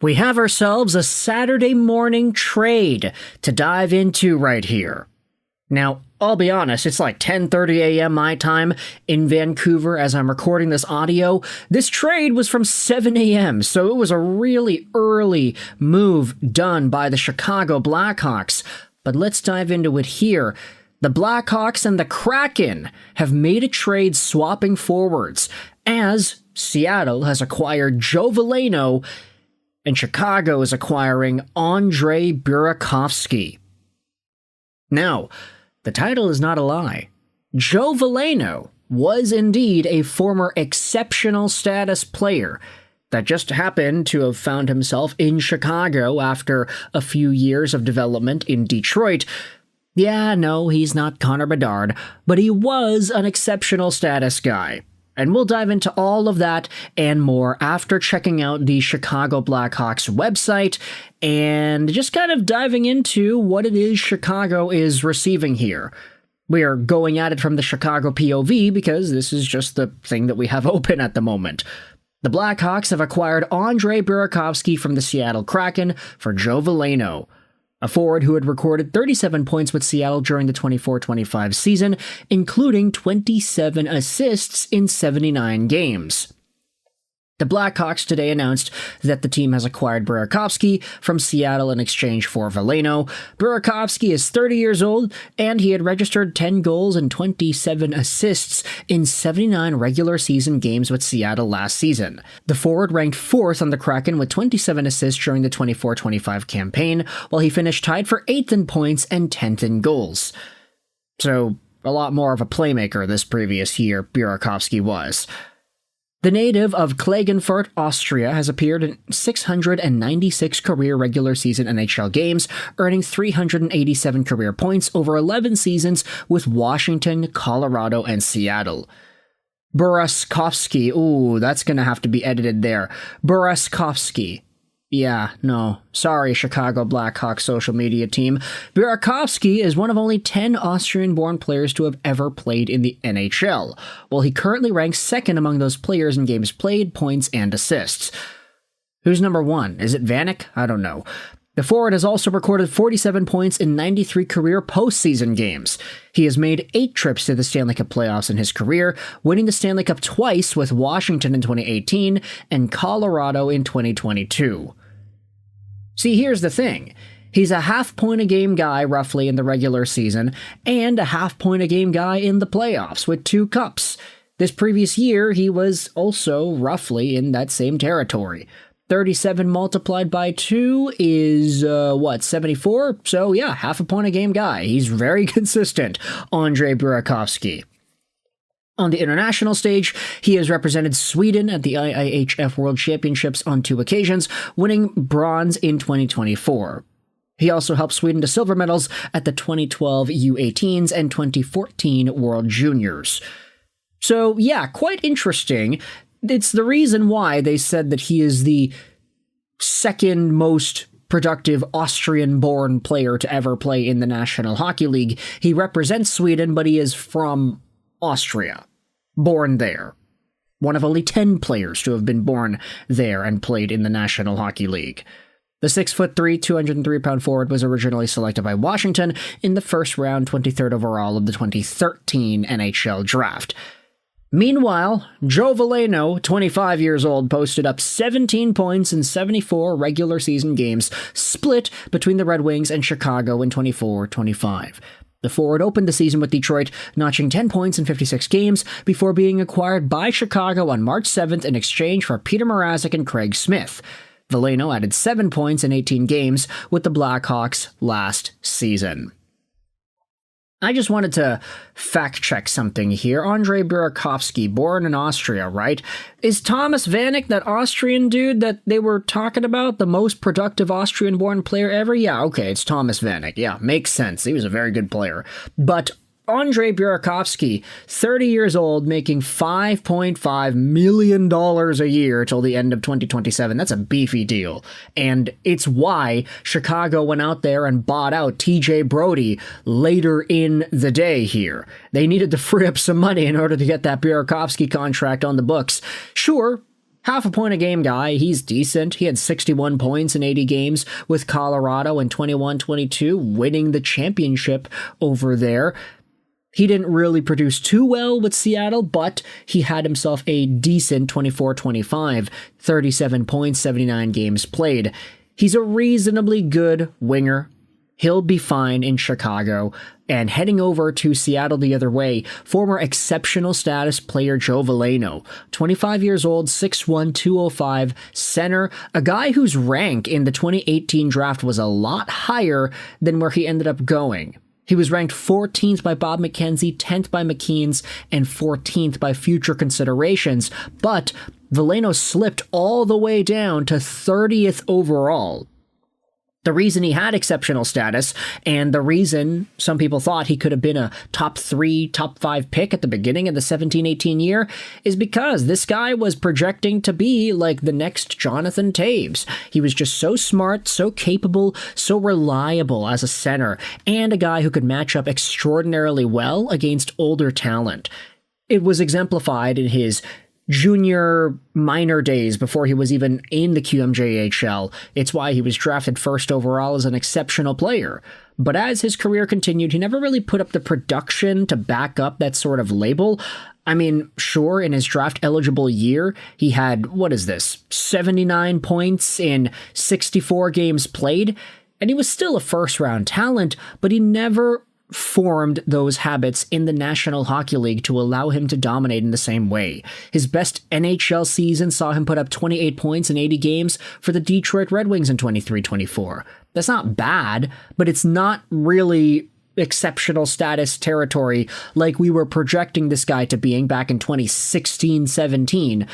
We have ourselves a Saturday morning trade to dive into right here. Now, I'll be honest, it's like 10:30 a.m. my time in Vancouver as I'm recording this audio. This trade was from 7 a.m., so it was a really early move done by the Chicago Blackhawks. But let's dive into it here. The Blackhawks and the Kraken have made a trade swapping forwards, as Seattle has acquired Joe Veleno and Chicago is acquiring Andre Burakovsky. Now, the title is not a lie. Joe Veleno was indeed a former exceptional status player that just happened to have found himself in Chicago after a few years of development in Detroit. Yeah, no, he's not Connor Bedard, but he was an exceptional status guy. And we'll dive into all of that and more after checking out the Chicago Blackhawks website and just kind of diving into what it is Chicago is receiving here. We are going at it from the Chicago POV because this is just the thing that we have open at the moment. The Blackhawks have acquired Andre Burakovsky from the Seattle Kraken for Joe Veleno, a forward who had recorded 37 points with Seattle during the 24-25 season, including 27 assists in 79 games. The Blackhawks today announced that the team has acquired Burakovsky from Seattle in exchange for Veleno. Burakovsky is 30 years old, and he had registered 10 goals and 27 assists in 79 regular season games with Seattle last season. The forward ranked 4th on the Kraken with 27 assists during the 24-25 campaign, while he finished tied for 8th in points and 10th in goals. So, a lot more of a playmaker this previous year, Burakovsky was. The native of Klagenfurt, Austria, has appeared in 696 career regular season NHL games, earning 387 career points over 11 seasons with Washington, Colorado, and Seattle. Burakovsky, ooh, that's gonna have to be edited there. Burakovsky. Yeah, no. Sorry, Chicago Blackhawks social media team. Burakovsky is one of only 10 Austrian-born players to have ever played in the NHL, while he currently ranks second among those players in games played, points, and assists. Who's number one? Is it Vanek? I don't know. The forward has also recorded 47 points in 93 career postseason games. He has made 8 trips to the Stanley Cup Playoffs in his career, winning the Stanley Cup twice with Washington in 2018 and Colorado in 2022. See, here's the thing. He's a half-point-a-game guy, roughly, in the regular season, and a half-point-a-game guy in the playoffs, with 2 cups. This previous year, he was also roughly in that same territory. 37 multiplied by 2 is, 74? So, yeah, half-a-point-a-game guy. He's very consistent, Andre Burakovsky. On the international stage, he has represented Sweden at the IIHF World Championships on 2 occasions, winning bronze in 2024. He also helped Sweden to silver medals at the 2012 U18s and 2014 World Juniors. So, yeah, quite interesting. It's the reason why they said that he is the second most productive Austrian-born player to ever play in the National Hockey League. He represents Sweden, but he is from Austria, born there. One of only 10 players to have been born there and played in the National Hockey League. The 6'3", 203-pound forward was originally selected by Washington in the first round, 23rd overall of the 2013 NHL Draft. Meanwhile, Joe Veleno, 25 years old, posted up 17 points in 74 regular season games, split between the Red Wings and Chicago in 24-25. The forward opened the season with Detroit, notching 10 points in 56 games before being acquired by Chicago on March 7th in exchange for Peter Mrazek and Craig Smith. Veleno added 7 points in 18 games with the Blackhawks last season. I just wanted to fact-check something here. Andre Burakovsky, born in Austria, right? Is Thomas Vanek that Austrian dude that they were talking about? The most productive Austrian-born player ever? Yeah, okay, it's Thomas Vanek. Yeah, makes sense. He was a very good player. But Andre Burakovsky, 30 years old, making $5.5 million a year till the end of 2027. That's a beefy deal. And it's why Chicago went out there and bought out TJ Brodie later in the day here. They needed to free up some money in order to get that Burakovsky contract on the books. Sure, half a point a game guy. He's decent. He had 61 points in 80 games with Colorado in 21-22, winning the championship over there. He didn't really produce too well with Seattle, but he had himself a decent 24-25, 37 points, 79 games played. He's a reasonably good winger. He'll be fine in Chicago. And heading over to Seattle the other way, former exceptional status player Joe Veleno, 25 years old, 6'1", 205, center, a guy whose rank in the 2018 draft was a lot higher than where he ended up going. He was ranked 14th by Bob McKenzie, 10th by McKean's, and 14th by Future Considerations, but Veleno slipped all the way down to 30th overall. The reason he had exceptional status, and the reason some people thought he could have been a top 3, top 5 pick at the beginning of the 17-18 year, is because this guy was projecting to be like the next Jonathan Toews. He was just so smart, so capable, so reliable as a center, and a guy who could match up extraordinarily well against older talent. It was exemplified in his junior minor days before he was even in the QMJHL. It's why he was drafted first overall as an exceptional player. But as his career continued, he never really put up the production to back up that sort of label. I mean, sure, in his draft-eligible year, he had, 79 points in 64 games played, and he was still a first-round talent, but he never formed those habits in the National Hockey League to allow him to dominate in the same way. His best NHL season saw him put up 28 points in 80 games for the Detroit Red Wings in 23-24. That's not bad, but it's not really exceptional status territory like we were projecting this guy to being back in 2016-17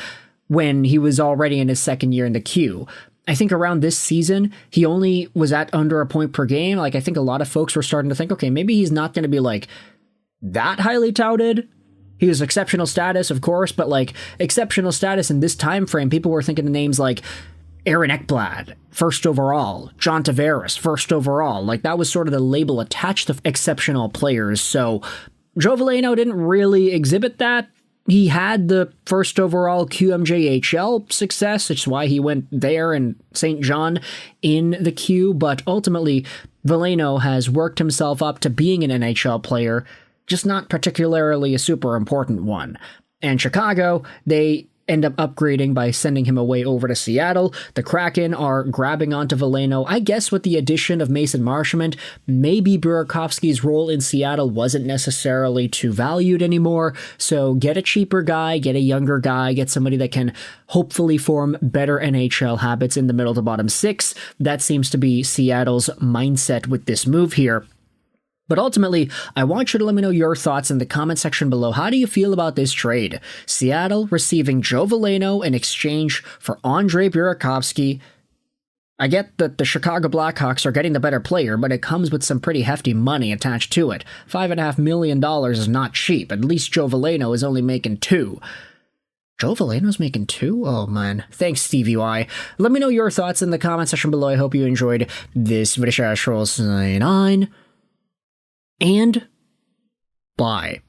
when he was already in his second year in the Q. I think around this season, he only was at under a point per game. Like, I think a lot of folks were starting to think, okay, maybe he's not going to be like that highly touted. He was exceptional status, of course, but like exceptional status in this time frame, people were thinking of names like Aaron Ekblad, first overall, John Tavares, first overall. Like, that was sort of the label attached to exceptional players. So Joe Veleno didn't really exhibit that. He had the first overall QMJHL success, which is why he went there and St. John in the Q, but ultimately, Veleno has worked himself up to being an NHL player, just not particularly a super important one. And Chicago, they end up upgrading by sending him away over to Seattle. The Kraken are grabbing onto Veleno. I guess with the addition of Mason Marchment, maybe Burakovsky's role in Seattle wasn't necessarily too valued anymore, so get a cheaper guy, get a younger guy, get somebody that can hopefully form better NHL habits in the middle to bottom six. That seems to be Seattle's mindset with this move here. But ultimately, I want you to let me know your thoughts in the comment section below. How do you feel about this trade? Seattle receiving Joe Veleno in exchange for Andrei Burakovsky. I get that the Chicago Blackhawks are getting the better player, but it comes with some pretty hefty money attached to it. $5.5 million is not cheap. At least Joe Veleno is only making $2 million. Joe Veleno's making $2 million? Oh, man. Thanks, Stevie Y. Let me know your thoughts in the comment section below. I hope you enjoyed this video. Sign on. And bye.